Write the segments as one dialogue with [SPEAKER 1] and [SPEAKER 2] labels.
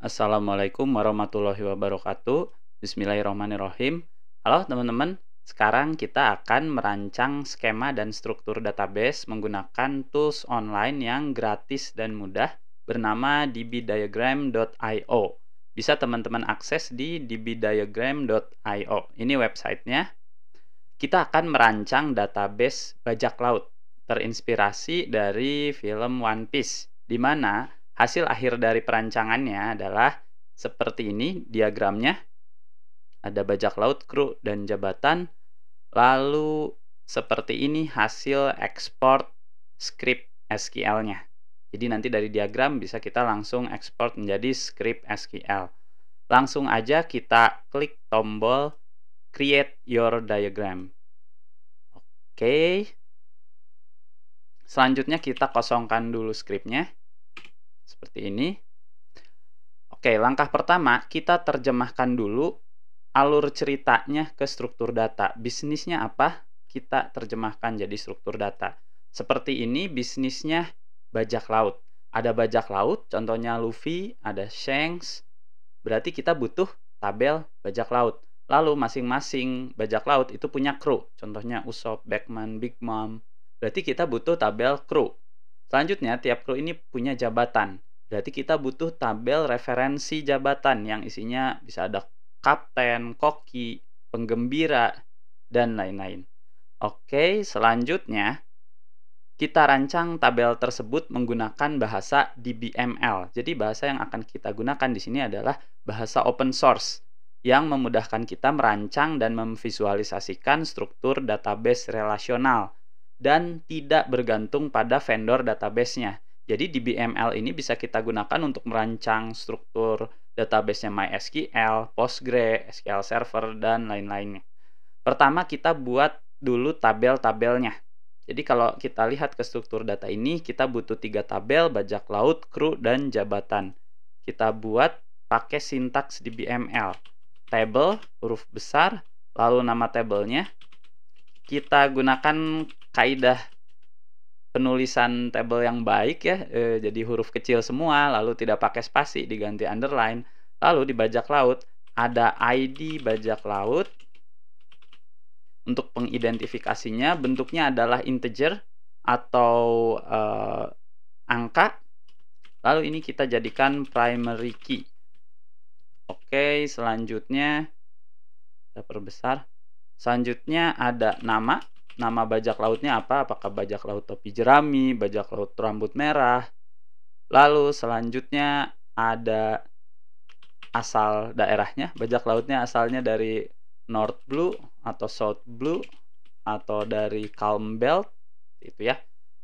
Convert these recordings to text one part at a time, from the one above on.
[SPEAKER 1] Assalamualaikum warahmatullahi wabarakatuh. Bismillahirrahmanirrahim. Halo teman-teman, sekarang kita akan merancang skema dan struktur database menggunakan tools online yang gratis dan mudah bernama dbdiagram.io. Bisa teman-teman akses di dbdiagram.io. Ini websitenya. Kita akan merancang database bajak laut terinspirasi dari film One Piece, di mana hasil akhir dari perancangannya adalah seperti ini diagramnya. Ada bajak laut, kru, dan jabatan. Lalu seperti ini hasil ekspor script SQL-nya. Jadi nanti dari diagram bisa kita langsung ekspor menjadi script SQL. Langsung aja kita klik tombol Create Your Diagram. Oke. Selanjutnya kita kosongkan dulu scriptnya. Seperti ini. Oke, langkah pertama kita terjemahkan dulu alur ceritanya ke struktur data. Bisnisnya apa? Kita terjemahkan jadi struktur data. Seperti ini bisnisnya bajak laut. Ada bajak laut, contohnya Luffy, ada Shanks. Berarti kita butuh tabel bajak laut. Lalu masing-masing bajak laut itu punya kru. Contohnya Usopp, Beckman, Big Mom. Berarti kita butuh tabel kru. Selanjutnya, tiap kru ini punya jabatan. Berarti kita butuh tabel referensi jabatan yang isinya bisa ada kapten, koki, penggembira, dan lain-lain. Oke, selanjutnya kita rancang tabel tersebut menggunakan bahasa DBML. Jadi bahasa yang akan kita gunakan di sini adalah bahasa open source yang memudahkan kita merancang dan memvisualisasikan struktur database relasional dan tidak bergantung pada vendor database-nya. Jadi DBML ini bisa kita gunakan untuk merancang struktur database-nya MySQL, Postgre, SQL Server, dan lain-lainnya. Pertama kita buat dulu tabel-tabelnya. Jadi kalau kita lihat ke struktur data ini, kita butuh 3 tabel, bajak laut, kru, dan jabatan. Kita buat pakai sintaks DBML. Table, huruf besar, lalu nama tabelnya. Kita gunakan kaidah penulisan tabel yang baik ya, jadi huruf kecil semua, lalu tidak pakai spasi, diganti underline. Lalu di bajak laut, ada ID bajak laut. Untuk pengidentifikasinya, bentuknya adalah integer atau angka. Lalu ini kita jadikan primary key. Oke, selanjutnya kita perbesar. Selanjutnya ada nama. Nama bajak lautnya apa? Apakah bajak laut topi jerami, bajak laut rambut merah. Lalu selanjutnya ada asal daerahnya. Bajak lautnya asalnya dari North Blue atau South Blue atau dari Calm Belt itu ya.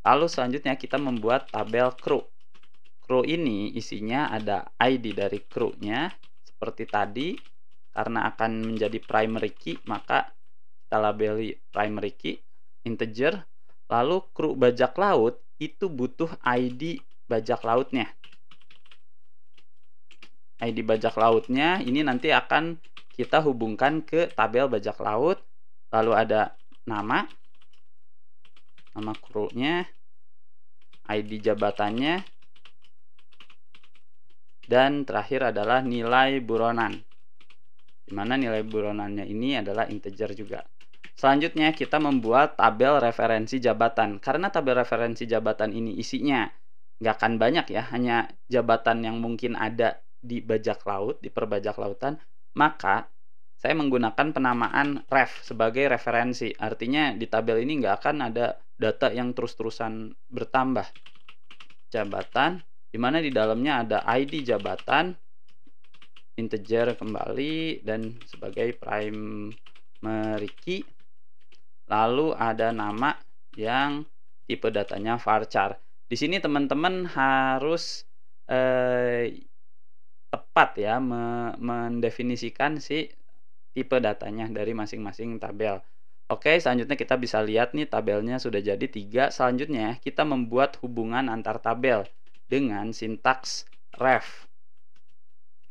[SPEAKER 1] Lalu selanjutnya kita membuat tabel kru. Kru ini isinya ada ID dari krunya seperti tadi. Karena akan menjadi primary key, maka kita labeli primary key integer. Lalu kru bajak laut itu butuh ID bajak lautnya. ID bajak lautnya ini nanti akan kita hubungkan ke tabel bajak laut. Lalu ada nama krunya, ID jabatannya, dan terakhir adalah nilai buronan, di mana nilai buronannya ini adalah integer juga. Selanjutnya kita membuat tabel referensi jabatan. Karena tabel referensi jabatan ini isinya nggak akan banyak ya, hanya jabatan yang mungkin ada di bajak laut, di perbajak lautan, maka saya menggunakan penamaan ref sebagai referensi. Artinya di tabel ini nggak akan ada data yang terus-terusan bertambah. Jabatan, di mana di dalamnya ada ID jabatan, integer kembali, dan sebagai primary key. Lalu ada nama yang tipe datanya varchar. Di sini teman-teman harus tepat ya mendefinisikan si tipe datanya dari masing-masing tabel. Oke, selanjutnya kita bisa lihat nih tabelnya sudah jadi 3. Selanjutnya kita membuat hubungan antar tabel dengan sintaks ref.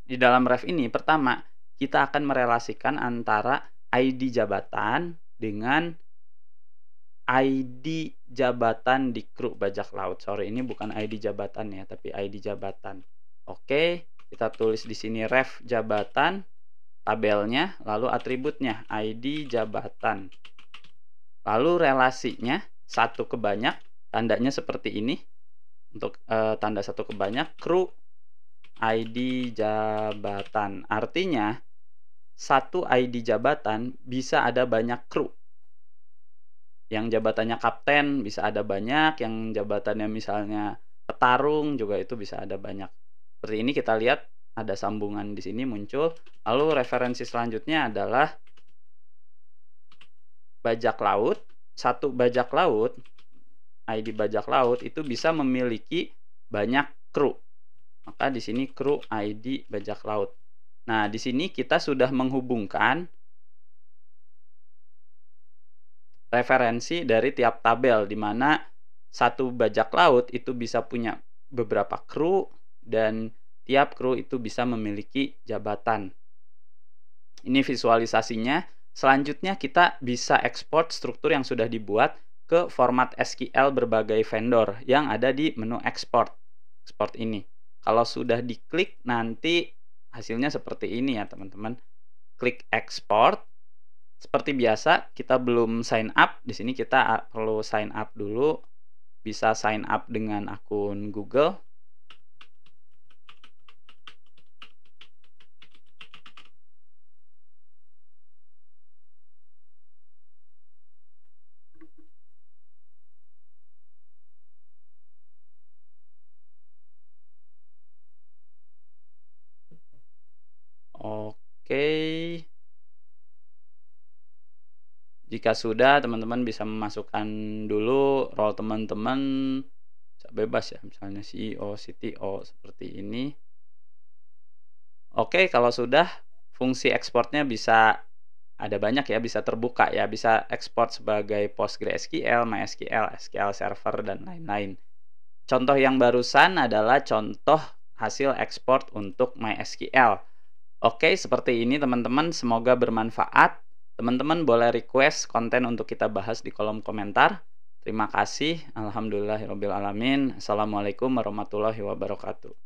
[SPEAKER 1] Di dalam ref ini pertama kita akan merelasikan antara ID jabatan dengan ID jabatan di kru bajak laut. Sorry, ini bukan ID jabatan ya, tapi ID jabatan. Oke, Kita tulis di sini ref jabatan, tabelnya, lalu atributnya, ID jabatan. Lalu relasinya, satu ke banyak, tandanya seperti ini. Untuk tanda satu ke banyak, kru ID jabatan. Artinya, satu ID jabatan bisa ada banyak kru. Yang jabatannya kapten bisa ada banyak, yang jabatannya misalnya petarung juga itu bisa ada banyak. Seperti ini kita lihat ada sambungan di sini muncul. Lalu referensi selanjutnya adalah bajak laut. Satu bajak laut, ID bajak laut itu bisa memiliki banyak kru. Maka di sini kru ID bajak laut. Nah, di sini kita sudah menghubungkan referensi dari tiap tabel, di mana satu bajak laut itu bisa punya beberapa kru dan tiap kru itu bisa memiliki jabatan. Ini visualisasinya. Selanjutnya kita bisa ekspor struktur yang sudah dibuat ke format SQL berbagai vendor yang ada di menu ekspor. Ekspor ini. Kalau sudah diklik nanti hasilnya seperti ini ya teman-teman. Klik ekspor. Seperti biasa kita belum sign up. Di sini kita perlu sign up dulu. Bisa sign up dengan akun Google. Oke. Jika sudah, teman-teman bisa memasukkan dulu role teman-teman. Bebas ya, misalnya CEO, CTO seperti ini. Oke, kalau sudah, fungsi ekspornya bisa ada banyak ya, bisa terbuka ya, bisa ekspor sebagai PostgreSQL, MySQL, SQL Server, dan lain-lain. Contoh yang barusan adalah contoh hasil ekspor untuk MySQL. Oke, seperti ini teman-teman, semoga bermanfaat. Teman-teman boleh request konten untuk kita bahas di kolom komentar. Terima kasih. Alhamdulillahirabbil alamin. Assalamualaikum warahmatullahi wabarakatuh.